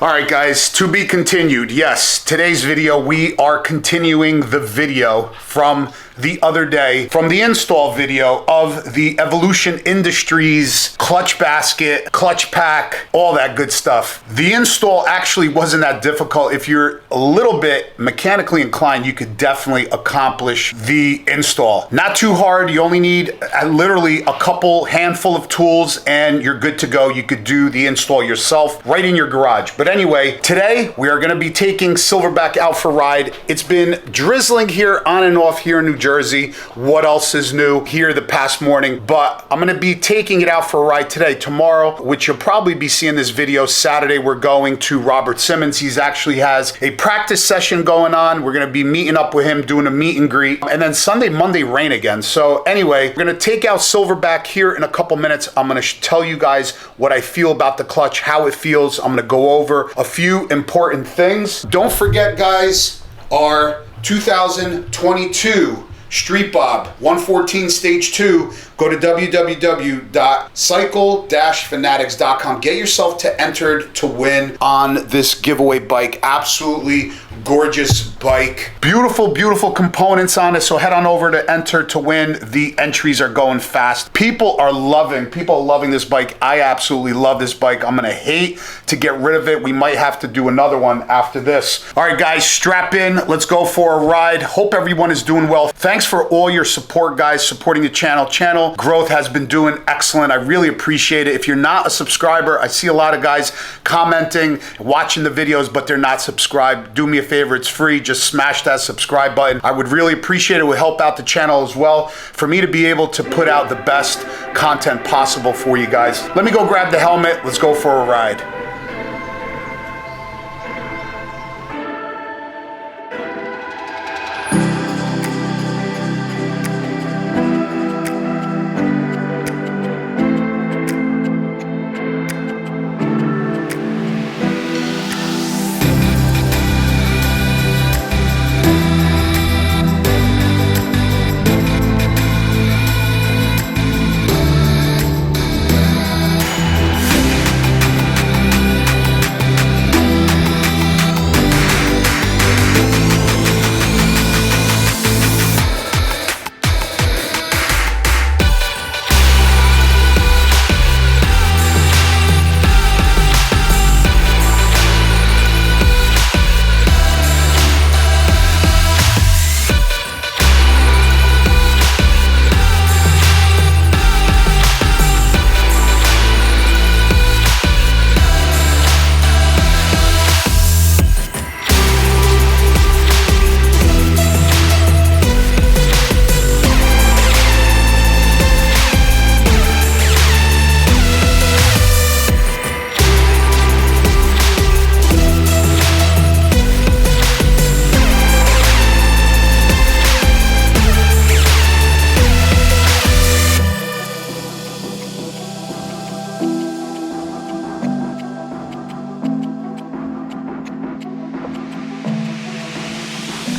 All right, guys, to be continued. Yes, today's video, we are continuing the video from the other day, from the install video of the Evolution Industries clutch basket, clutch pack, all that good stuff. The install actually wasn't that difficult. If you're a little bit mechanically inclined, you could definitely accomplish the install. Not too hard. You only need literally a couple handful of tools and you're good to go. You could do the install yourself right in your garage. But anyway, today we are going to be taking Silverback out for a ride. It's been drizzling here on and off here in New Jersey. What else is new here the past morning? But I'm going to be taking it out for a ride today. Tomorrow, which you'll probably be seeing this video, Saturday, we're going to Robert Simmons. He's actually has a practice session going on. We're going to be meeting up with him, doing a meet and greet. And then Sunday, Monday, rain again. So anyway, we're going to take out Silverback here in a couple minutes. I'm going to tell you guys what I feel about the clutch, how it feels. I'm going to go over a few important things. Don't forget, guys, our 2022 Street Bob 114 Stage 2. Go to www.cycle-fanatix.com. Get yourself entered to win on this giveaway bike. Absolutely gorgeous bike. Beautiful, beautiful components on it. So head on over to enter to win. The entries are going fast. People are loving this bike. I absolutely love this bike. I'm gonna hate to get rid of it. We might have to do another one after this. All right, guys, strap in. Let's go for a ride. Hope everyone is doing well. Thanks for all your support, guys, supporting the channel. Channel growth has been doing excellent. I really appreciate it. If you're not a subscriber, I see a lot of guys commenting, watching the videos, but they're not subscribed. Do me a favor, it's free. Just smash that subscribe button. I would really appreciate it. It would help out the channel as well for me to be able to put out the best content possible for you guys. Let me go grab the helmet. Let's go for a ride.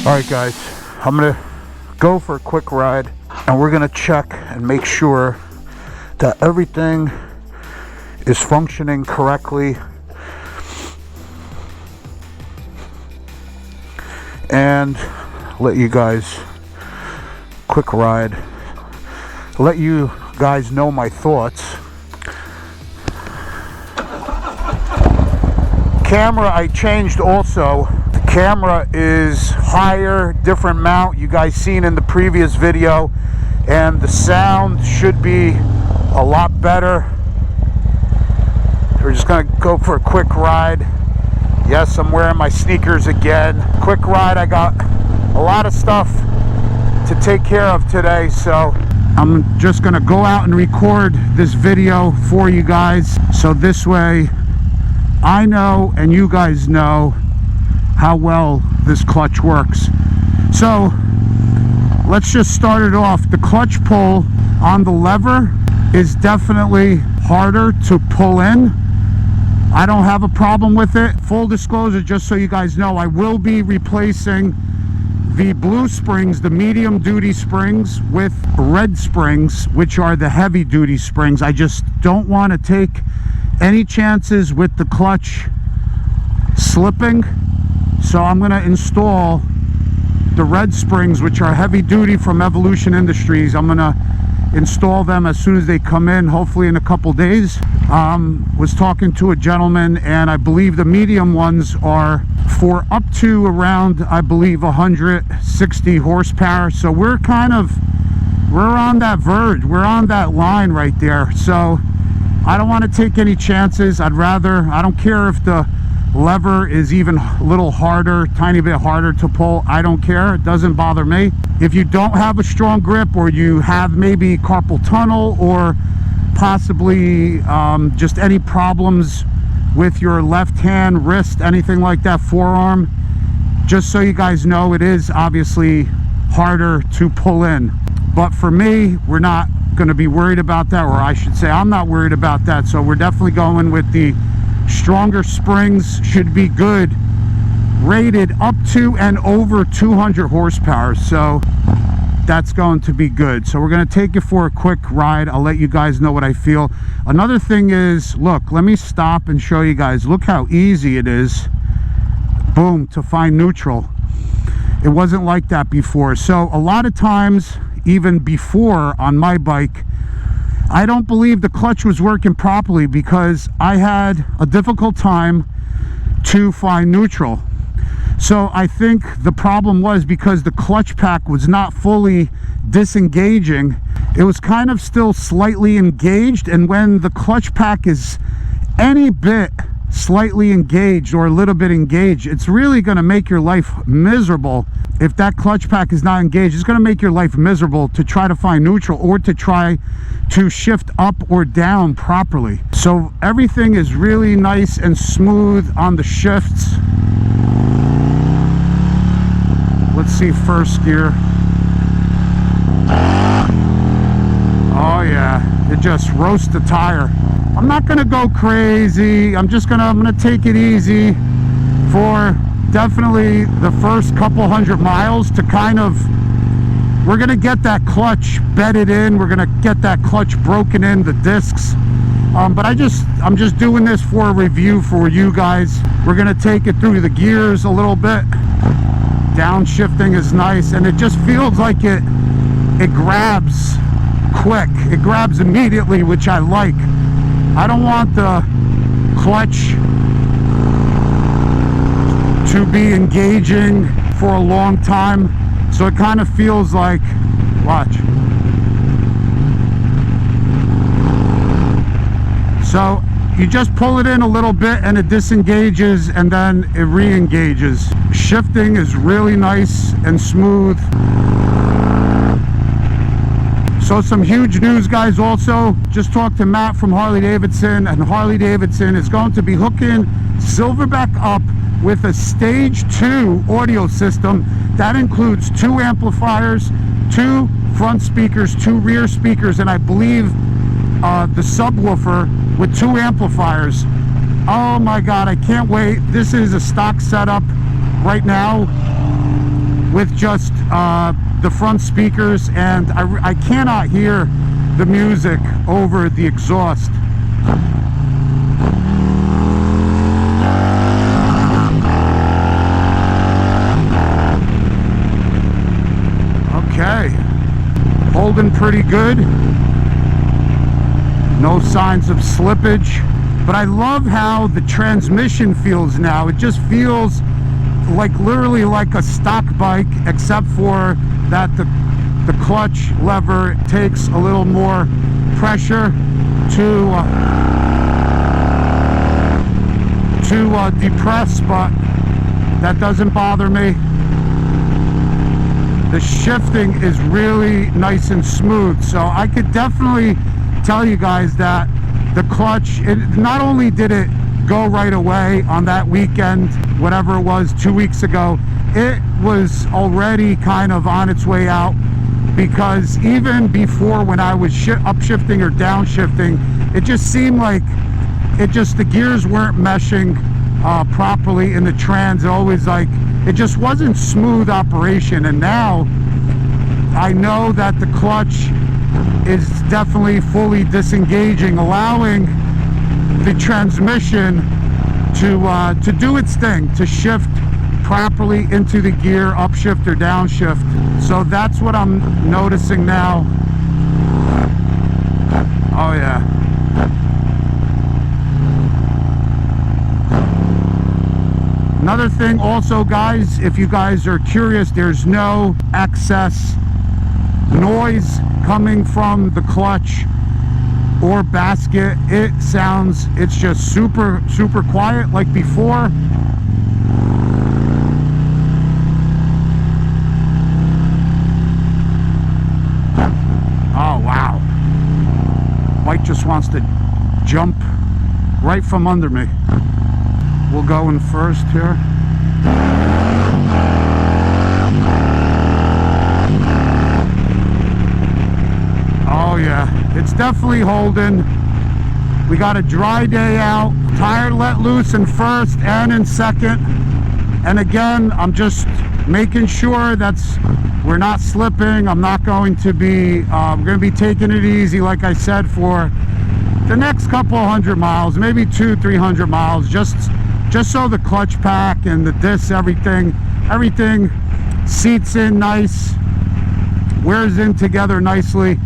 All right, guys, I'm gonna go for a quick ride and we're gonna check and make sure that everything is functioning correctly and let you guys quick ride, let you guys know my thoughts. Camera I changed also. Camera is higher, different mount, you guys seen in the previous video, and the sound should be a lot better. We're just gonna go for a quick ride. Yes, I'm wearing my sneakers again. Quick ride. I got a lot of stuff to take care of today, so I'm just gonna go out and record this video for you guys, so this way I know and you guys know how well this clutch works. So let's just start it off. The clutch pull on the lever is definitely harder to pull in. I don't have a problem with it. Full disclosure, just so you guys know, I will be replacing the blue springs, the medium duty springs, with red springs, which are the heavy duty springs. I just don't want to take any chances with the clutch slipping. So I'm going to install the red springs, which are heavy duty from Evolution Industries. I'm going to install them as soon as they come in, hopefully in a couple days. Was talking to a gentleman, and I believe the medium ones are for up to around, I believe, 160 horsepower. So we're on that verge, we're on that line right there. So I don't want to take any chances. I don't care if the lever is even a little harder, tiny bit harder to pull. I don't care, it doesn't bother me. If you don't have a strong grip, or you have maybe carpal tunnel, or possibly just any problems with your left hand, wrist, anything like that, forearm, just so you guys know, it is obviously harder to pull in. But for me, we're not going to be worried about that, or I should say I'm not worried about that. So we're definitely going with the stronger springs. Should be good, rated up to and over 200 horsepower, so that's going to be good. So we're going to take it for a quick ride. I'll let you guys know what I feel. Another thing is, look, let me stop and show you guys. Look how easy it is, boom, to find neutral. It wasn't like that before. So a lot of times, even before on my bike, I don't believe the clutch was working properly because I had a difficult time to find neutral. So I think the problem was because the clutch pack was not fully disengaging. It was kind of still slightly engaged, and when the clutch pack is any bit slightly engaged or a little bit engaged, it's really going to make your life miserable. If that clutch pack is not engaged, it's going to make your life miserable to try to find neutral or to try to shift up or down properly. So everything is really nice and smooth on the shifts. Let's see first gear. Oh yeah, it just roasts the tire. I'm not gonna go crazy. I'm gonna take it easy for definitely the first couple hundred miles to kind of, we're gonna get that clutch bedded in, we're gonna get that clutch broken in, the discs. But I'm just doing this for a review for you guys. We're gonna take it through the gears a little bit. Downshifting is nice, and it just feels like it grabs quick. It grabs immediately, which I like. I don't want the clutch to be engaging for a long time, so it kind of feels like, watch. So you just pull it in a little bit and it disengages, and then it re-engages. Shifting is really nice and smooth. So some huge news, guys. Also just talked to Matt from Harley Davidson, and Harley Davidson is going to be hooking Silverback up with a stage 2 audio system that includes 2 amplifiers, 2 front speakers, 2 rear speakers, and I believe the subwoofer with 2 amplifiers. Oh my god, I can't wait. This is a stock setup right now with just the front speakers, and I cannot hear the music over the exhaust. Okay, holding pretty good. No signs of slippage, but I love how the transmission feels now. It just feels like literally like a stock bike, except for that the clutch lever takes a little more pressure to depress, but that doesn't bother me. The shifting is really nice and smooth, so I could definitely tell you guys that the clutch, not only did it go right away on that weekend, whatever it was, 2 weeks ago, it was already kind of on its way out, because even before, when I was upshifting or downshifting, it just seemed like the gears weren't meshing properly in the trans. It just wasn't smooth operation. And now I know that the clutch is definitely fully disengaging, allowing the transmission to do its thing, to shift properly into the gear, upshift or downshift. So that's what I'm noticing now. Oh yeah. Another thing also, guys, if you guys are curious, there's no excess noise coming from the clutch or basket. It's just super quiet like before. Oh wow, Mike just wants to jump right from under me. We'll go in first here. Oh yeah, it's definitely holding. We got a dry day out. Tire let loose in first and in second. And again, I'm just making sure we're not slipping. I'm not going to be, I'm going to be taking it easy, like I said, for the next couple of 100 miles, maybe 200-300 miles, just so the clutch pack and the discs, everything seats in nice, wears in together nicely.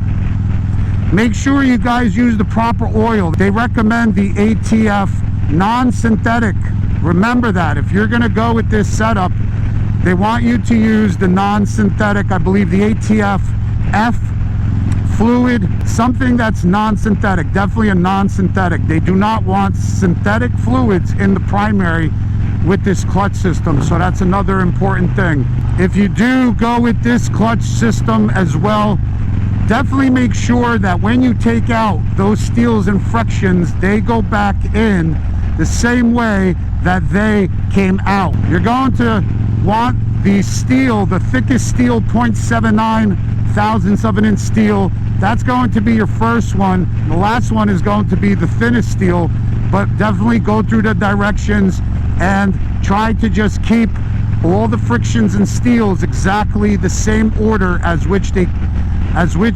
Make sure you guys use the proper oil. They recommend the ATF non-synthetic. Remember that if you're going to go with this setup, they want you to use the non-synthetic. I believe the ATF F fluid, something that's non-synthetic, definitely a non-synthetic. They do not want synthetic fluids in the primary with this clutch system, so that's another important thing. If you do go with this clutch system as well, definitely make sure that when you take out those steels and frictions, they go back in the same way that they came out. You're going to want the steel, the thickest steel, 0.79 thousandths of an inch steel. That's going to be your first one. The last one is going to be the thinnest steel, but definitely go through the directions and try to just keep all the frictions and steels exactly the same order as which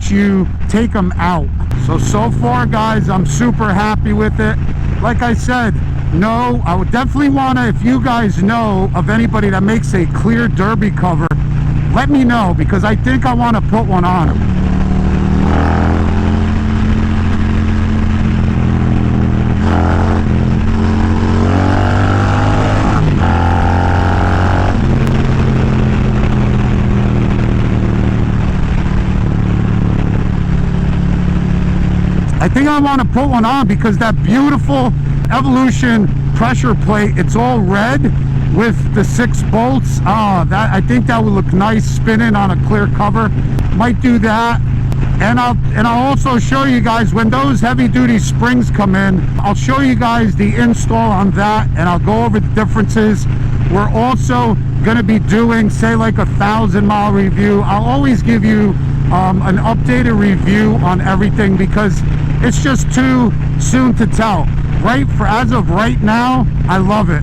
you take them out. So far, guys, I'm super happy with it. Like I said, no, I would definitely want to, if you guys know of anybody that makes a clear derby cover, let me know, because I think I want to put one on them. I think I want to put one on because that beautiful Evolution pressure plate, it's all red with the 6 bolts. I think that would look nice spinning on a clear cover. Might do that. And I'll also show you guys when those heavy duty springs come in. I'll show you guys the install on that, and I'll go over the differences. We're also going to be doing, say, like a 1,000-mile review. I'll always give you an updated review on everything because it's just too soon to tell. As of right now, I love it.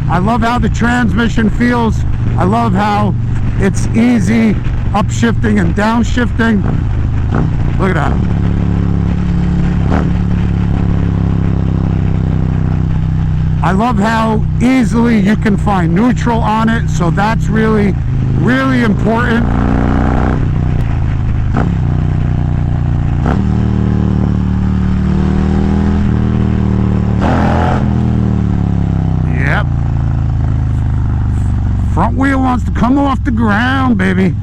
I love how the transmission feels. I love how it's easy upshifting and downshifting. Look at that. I love how easily you can find neutral on it, so that's really, really important. Yep. Front wheel wants to come off the ground, baby.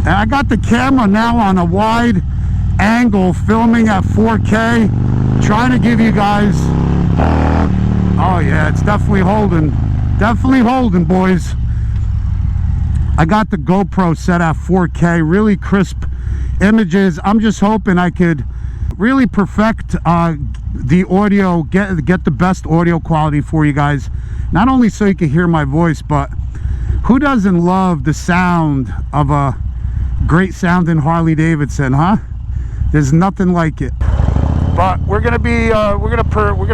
And I got the camera now on a wide angle, filming at 4K, trying to give you guys, oh yeah, it's definitely holding, boys. I got the GoPro set at 4K, really crisp images. I'm just hoping I could really perfect the audio, get the best audio quality for you guys, not only so you can hear my voice, but who doesn't love the sound of a great sounding Harley Davidson, huh? There's nothing like it. But we're gonna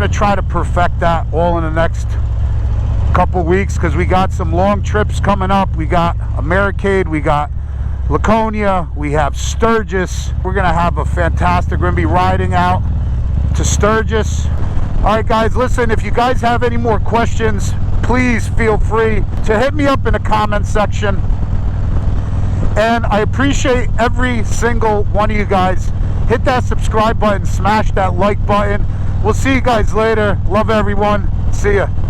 try to perfect that all in the next couple weeks, because we got some long trips coming up. We got Americade, we got Laconia, we have Sturgis. We're gonna have a fantastic, we're gonna be riding out to Sturgis. All right, guys, listen, if you guys have any more questions, please feel free to hit me up in the comment section. And I appreciate every single one of you guys. Hit that subscribe button, smash that like button. We'll see you guys later. Love everyone. See ya.